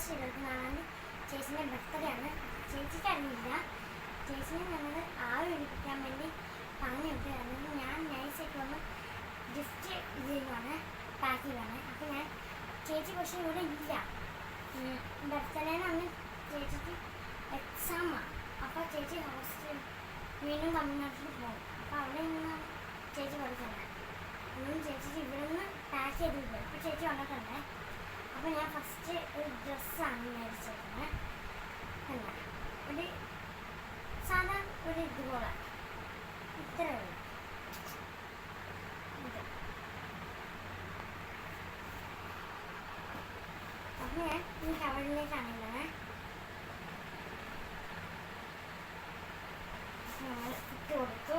March 24 ചേച്ചിൻ്റെ birthday ആണ്. ചേച്ചിക്ക് അറിയില്ല. ചേച്ചിനെ ഞങ്ങൾ ആവി പിടിപ്പിക്കാൻ വേണ്ടി പറഞ്ഞിട്ട് അല്ലെങ്കിൽ ഞാൻ നൈസായിട്ട് വന്ന് ഗിഫ്റ്റ് ഇത് ചെയ്യുവാണ്, പാക്ക് ചെയ്യുവാണ്. അപ്പോൾ ഞാൻ ചേച്ചി പക്ഷേ ഇവിടെ ഇല്ല. ബർത്ത്ഡേന്ന് ചേച്ചിക്ക് എക്സാമാണ്. അപ്പോൾ ചേച്ചി ഹോസ്റ്റൽ വീണ്ടും തമിഴ്നാട്ടിൽ പോകും. അപ്പോൾ അവിടെ നിന്നാണ് ചേച്ചി പഠിക്കുന്നത്. ഒന്നും ചേച്ചിക്ക് ഇവിടെ നിന്ന് പാക്ക് ചെയ്തില്ല. അപ്പോൾ ചേച്ചി വന്നിട്ടുണ്ട്. അപ്പോൾ ഞാൻ ഫസ്റ്റ് ഒരു ഡ്രസ്സാണ് മേടിച്ചിരുന്നത്. അല്ല, ഒരു സാധാ ഒരു ഇതുപോലെ ഇത്രയേ ഉള്ളൂ. ഇത് അപ്പോൾ ഞാൻ ഈ കവറിലേക്കാണ് ഇടുന്നത്. ഇട്ട് കൊടുത്തു.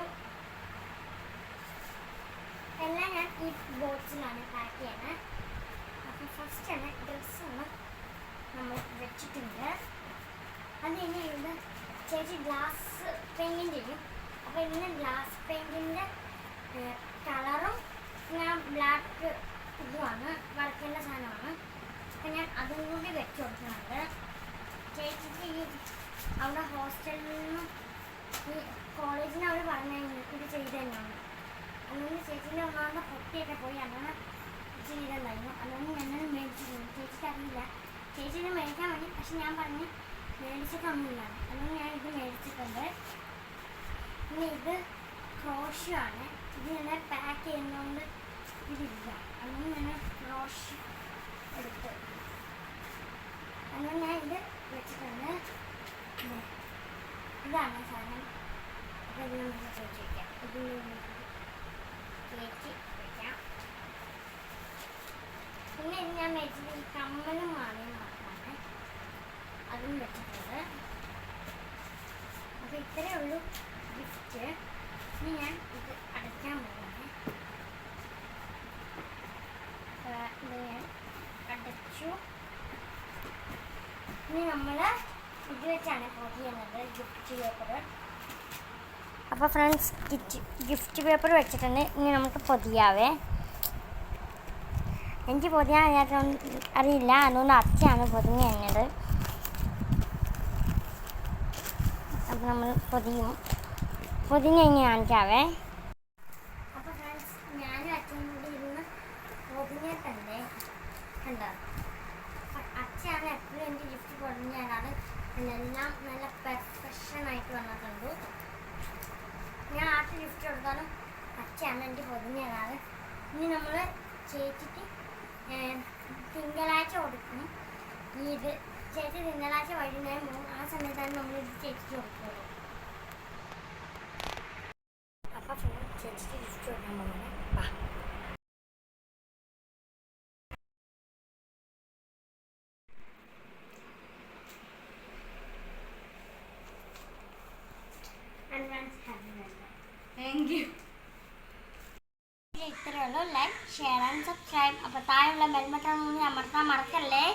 എല്ലാം ഞാൻ ഈ ബോക്സിലാണ് പാക്ക് ചെയ്യണത്. അപ്പോൾ ഫസ്റ്റ് തന്നെ ഡ്രസ്സാണ് നമ്മൾ വെച്ചിട്ടുണ്ട്. അത് കഴിഞ്ഞ് ഇവിടെ ചേച്ചി ഗ്ലാസ് പെയിൻറ്റിങ് ചെയ്യും. അപ്പോൾ ഇതിന് ഗ്ലാസ് പെയിൻറ്റിൻ്റെ കളറും ഞാൻ ബ്ലാക്ക് ഇതുമാണ് വരയ്ക്കേണ്ട സാധനമാണ്. അപ്പം ഞാൻ അതും കൂടി വെച്ച് കൊടുക്കുന്നുണ്ട്. ചേച്ചിക്ക് ഈ അവിടെ ഹോസ്റ്റലിൽ നിന്ന് ഈ കോളേജിൽ നിന്ന് അവർ പറഞ്ഞായിരുന്നു ഇത് ചെയ്ത് തന്നെയാണ്. അതുകൊണ്ട് ചേച്ചീൻ്റെ ഒന്നാമത്തെ പൊട്ടിയൊക്കെ പോയി അങ്ങനെ ചെയ്തതായിരുന്നു. അതുകൊണ്ട് ഞങ്ങൾ മേടിച്ചിരുന്നു. ചേച്ചിക്ക് അറിയില്ല. ചേച്ചി ഇത് മേടിക്കാൻ വേണ്ടി, പക്ഷെ ഞാൻ പറഞ്ഞ് മേടിച്ചിട്ടൊന്നുമില്ലാണ്. അതുകൊണ്ട് ഞാൻ ഇത് മേടിച്ചിട്ടുണ്ട്. പിന്നെ ഇത് ക്രോഷ്യാണ്. ഇത് ഞാൻ പാക്ക് ചെയ്യുന്നതുകൊണ്ട് ഇതില്ല. അതുകൊണ്ട് ഞാൻ ക്രോഷ് എടുത്ത് അതുകൊണ്ട് ഞാൻ ഇത് വെച്ചിട്ടുണ്ട്. ഇതാണ് സാധനം. ഇത് നമുക്ക് ചേച്ചി വയ്ക്കാം. ഇത് ചേച്ചി വയ്ക്കാം. പിന്നെ ഇത് ഞാൻ മേടിച്ചത് ഈ കമ്മലും മാലയും മാത്രമാണ്. അതും വെച്ചിട്ടുണ്ട്. അപ്പോൾ ഇത്രയേ ഉള്ളൂ ഗിഫ്റ്റ്. ഇനി ഞാൻ ഇത് അടയ്ക്കാൻ പോകുന്നത്. ഇത് ഞാൻ അടച്ചു. ഇനി നമ്മൾ ഇത് വെച്ചാണ് പൊതിയുന്നത്, ഗിഫ്റ്റ് പേപ്പർ. അപ്പോൾ ഫ്രണ്ട്സ്, ഗിഫ്റ്റ് പേപ്പർ വെച്ചിട്ടുണ്ട്. ഇനി നമുക്ക് പൊതിയാവേ. എനിക്ക് പൊതിയാൻ അറിയില്ല. അതുകൊണ്ട് അച്ഛയാണ് പൊതിഞ്ഞ് തന്നത്. അപ്പോൾ നമ്മൾ പൊതിഞ്ഞ് കഴിഞ്ഞ് കാണിക്കാവേ. അപ്പോൾ ഫ്രണ്ട്സ്, ഞാനും അച്ഛനും കൂടി ഇരുന്ന് പൊതിഞ്ഞിട്ടുണ്ട്. കണ്ടോ? അച്ഛയാണ് എപ്പോഴും എനിക്ക് ഗിഫ്റ്റ് പൊതിഞ്ഞ് തരാറ്. എല്ലാം നല്ല പെർഫെക്ഷനായിട്ട് വന്നിട്ടുണ്ട്. ഞാൻ ആർക്ക് ഗിഫ്റ്റ് കൊടുത്താലും അച്ഛയാണ് എനിക്ക് പൊതിഞ്ഞ് തരാറ്. ഇനി നമ്മൾ ചേച്ചിക്ക് തിങ്കളാഴ്ച കൊടുക്കും. ഇത് ചേച്ചി തിങ്കളാഴ്ച വൈകുന്നേരം പോകും. ആ സമയത്താണ് നമ്മളിത് ചേച്ചിക്ക് കൊടുക്കുന്നത്. അപ്പം ചേച്ചിക്ക് ഗിഫ്റ്റ് കൊടുക്കാൻ പോകുന്നത്. Thank you. ഇത്രയേ ഉള്ളൂ. Like, share and subscribe. അപ്പോൾ താഴെയുള്ള ബെൽ ബട്ടൺ അമർത്താൻ മറക്കല്ലേ.